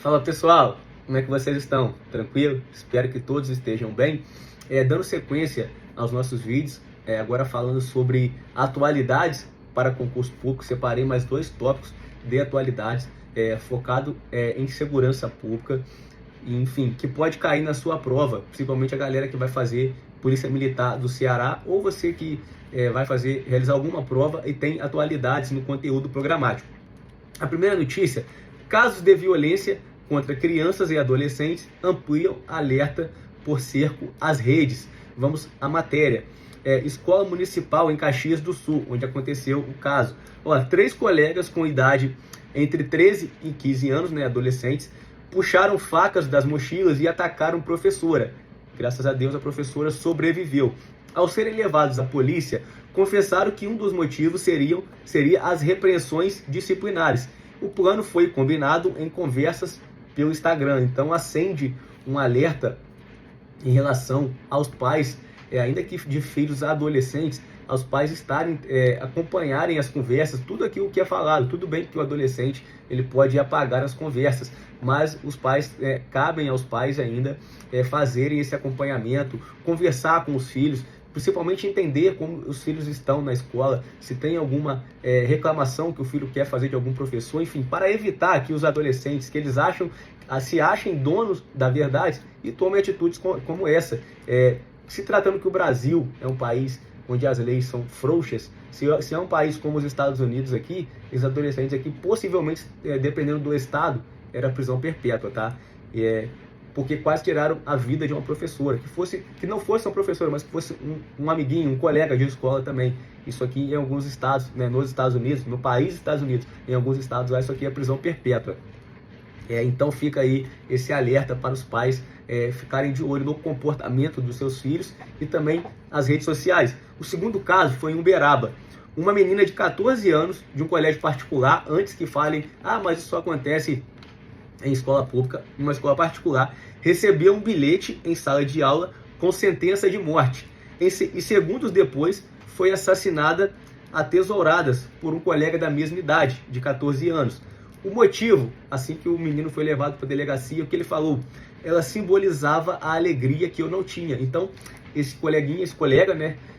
Fala pessoal, como é que vocês estão? Tranquilo? Espero que todos estejam bem. Dando sequência aos nossos vídeos, agora falando sobre atualidades para concurso público, separei mais dois tópicos de atualidades focado em segurança pública, enfim, que pode cair na sua prova, principalmente a galera que vai fazer Polícia Militar do Ceará ou você que vai realizar alguma prova e tem atualidades no conteúdo programático. A primeira notícia: casos de violência contra crianças e adolescentes ampliam alerta por cerco às redes. Vamos à matéria. Escola Municipal em Caxias do Sul, onde aconteceu o caso. 3 colegas com idade entre 13 e 15 anos, adolescentes, puxaram facas das mochilas e atacaram professora. Graças a Deus a professora sobreviveu. Ao serem levados à polícia, confessaram que um dos motivos seria as repreensões disciplinares. O plano foi combinado em conversas pelo Instagram, então acende um alerta em relação aos pais, ainda que de filhos adolescentes, aos pais acompanharem as conversas, tudo aquilo que é falado. Tudo bem que o adolescente ele pode apagar as conversas, mas os pais, cabem aos pais ainda fazerem esse acompanhamento, conversar com os filhos, principalmente entender como os filhos estão na escola, se tem alguma reclamação que o filho quer fazer de algum professor, enfim, para evitar que os adolescentes, que eles se achem donos da verdade e tomem atitudes como essa. Se tratando que o Brasil é um país onde as leis são frouxas, se é um país como os Estados Unidos aqui, os adolescentes aqui, possivelmente, dependendo do estado, era prisão perpétua, tá? Porque quase tiraram a vida de uma professora, que não fosse uma professora, mas que fosse um amiguinho, um colega de escola também. Isso aqui em alguns estados, nos Estados Unidos, no país Estados Unidos, em alguns estados lá, isso aqui é prisão perpétua. Então fica aí esse alerta para os pais ficarem de olho no comportamento dos seus filhos e também as redes sociais. O segundo caso foi em Uberaba. Uma menina de 14 anos, de um colégio particular, antes que falem, mas isso só acontece em escola pública, numa escola particular, recebeu um bilhete em sala de aula com sentença de morte. E segundos depois foi assassinada a tesouradas por um colega da mesma idade, de 14 anos. O motivo, assim que o menino foi levado para a delegacia, o que ele falou? Ela simbolizava a alegria que eu não tinha. Então, esse colega,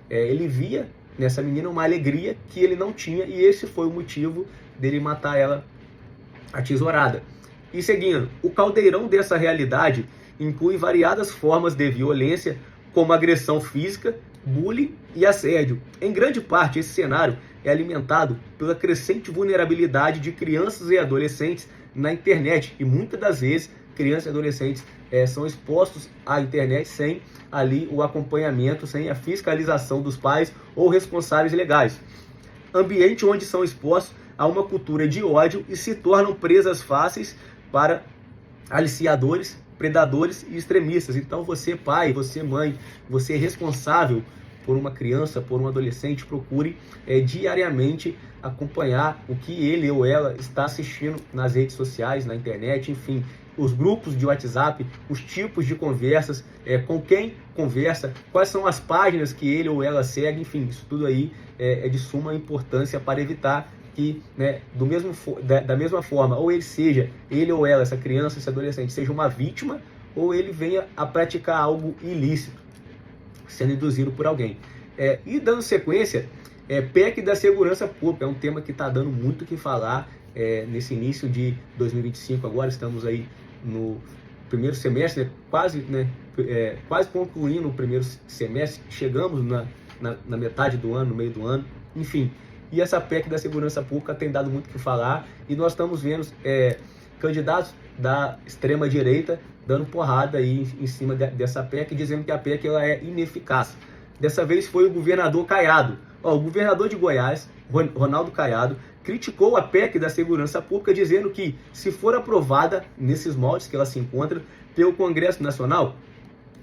ele via nessa menina uma alegria que ele não tinha, e esse foi o motivo dele matar ela a tesourada. E seguindo, o caldeirão dessa realidade inclui variadas formas de violência, como agressão física, bullying e assédio. Em grande parte, esse cenário é alimentado pela crescente vulnerabilidade de crianças e adolescentes na internet. E muitas das vezes, crianças e adolescentes são expostos à internet sem ali o acompanhamento, sem a fiscalização dos pais ou responsáveis legais. Ambiente onde são expostos a uma cultura de ódio e se tornam presas fáceis para aliciadores, predadores e extremistas. Então você pai, você mãe, você responsável por uma criança, por um adolescente, procure diariamente acompanhar o que ele ou ela está assistindo nas redes sociais, na internet, enfim, os grupos de WhatsApp, os tipos de conversas, com quem conversa, quais são as páginas que ele ou ela segue, enfim, isso tudo aí é de suma importância para evitar que, da mesma forma, ou ele ou ela, essa criança, esse adolescente, seja uma vítima, ou ele venha a praticar algo ilícito, sendo induzido por alguém. E dando sequência, PEC da segurança pública, é um tema que está dando muito o que falar nesse início de 2025, agora estamos aí no primeiro semestre, quase concluindo o primeiro semestre, chegamos na metade do ano, no meio do ano, enfim. E essa PEC da segurança pública tem dado muito o que falar, e nós estamos vendo candidatos da extrema-direita dando porrada aí em cima dessa PEC, dizendo que a PEC ela é ineficaz. Dessa vez foi o governador Caiado. O governador de Goiás, Ronaldo Caiado, criticou a PEC da segurança pública, dizendo que, se for aprovada nesses moldes que ela se encontra pelo Congresso Nacional,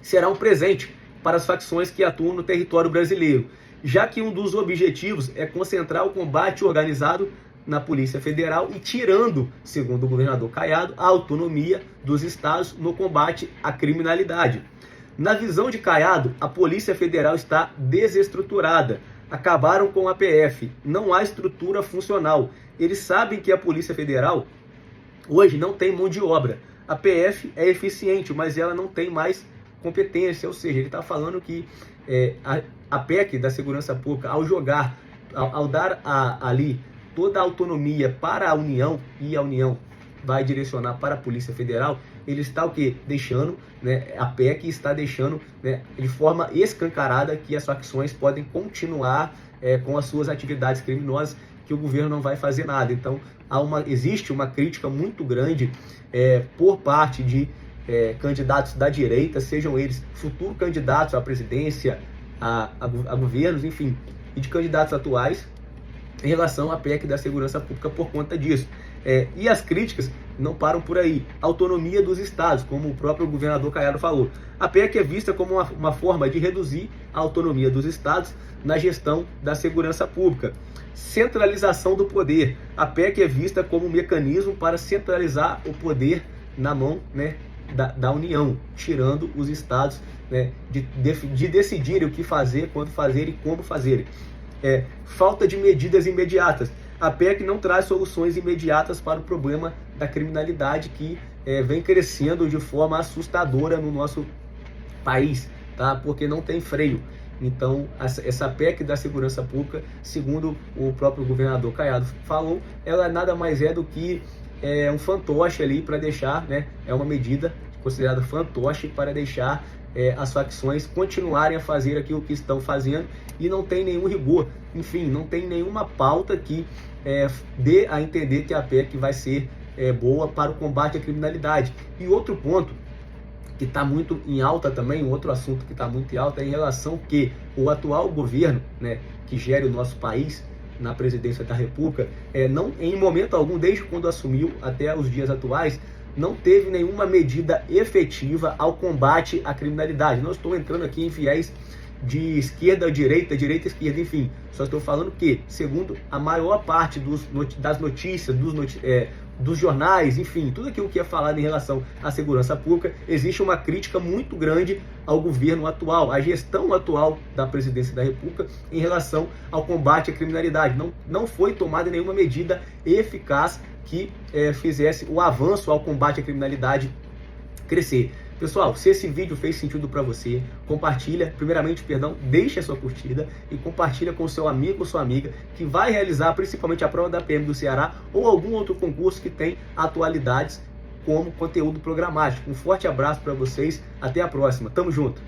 será um presente para as facções que atuam no território brasileiro, já que um dos objetivos é concentrar o combate organizado na Polícia Federal e tirando, segundo o governador Caiado, a autonomia dos estados no combate à criminalidade. Na visão de Caiado, a Polícia Federal está desestruturada. Acabaram com a PF, não há estrutura funcional. Eles sabem que a Polícia Federal hoje não tem mão de obra. a PF é eficiente, mas ela não tem mais competência, ou seja, ele está falando que a PEC da segurança pública, ao dar ali toda a autonomia para a União, e a União vai direcionar para a Polícia Federal, ele está o quê? Deixando, né, a PEC está deixando, né, de forma escancarada que as facções podem continuar com as suas atividades criminosas, que o governo não vai fazer nada. Então, existe uma crítica muito grande por parte de candidatos da direita, sejam eles futuros candidatos à presidência, a governos, enfim, e de candidatos atuais, em relação à PEC da segurança pública por conta disso. E as críticas não param por aí. Autonomia dos estados, como o próprio governador Caiado falou. A PEC é vista como uma forma de reduzir a autonomia dos estados na gestão da segurança pública. Centralização do poder. A PEC é vista como um mecanismo para centralizar o poder na mão, né, da União, tirando os estados, né, de decidirem o que fazer, quando fazer e como fazer. Falta de medidas imediatas. A PEC não traz soluções imediatas para o problema da criminalidade que vem crescendo de forma assustadora no nosso país, tá? Porque não tem freio. Então, essa PEC da segurança pública, segundo o próprio governador Caiado falou, ela nada mais é do que um fantoche ali para deixar, né? É uma medida considerada fantoche para deixar as facções continuarem a fazer aquilo que estão fazendo, e não tem nenhum rigor, enfim, não tem nenhuma pauta que dê a entender que a PEC vai ser boa para o combate à criminalidade. E outro ponto que está muito em alta também, um outro assunto que está muito em alta é em relação que o atual governo, né, que gere o nosso país na presidência da República, não, em momento algum, desde quando assumiu até os dias atuais, não teve nenhuma medida efetiva ao combate à criminalidade. Não estou entrando aqui em viés de esquerda a direita, direita a esquerda, enfim. Só estou falando que, segundo a maior parte das notícias, dos jornais, enfim, tudo aquilo que é falado em relação à segurança pública, existe uma crítica muito grande ao governo atual, à gestão atual da presidência da República em relação ao combate à criminalidade. Não foi tomada nenhuma medida eficaz que fizesse o avanço ao combate à criminalidade crescer. Pessoal, se esse vídeo fez sentido para você, compartilha, deixe a sua curtida e compartilha com seu amigo ou sua amiga que vai realizar principalmente a prova da PM do Ceará ou algum outro concurso que tem atualidades como conteúdo programático. Um forte abraço para vocês, até a próxima, tamo junto!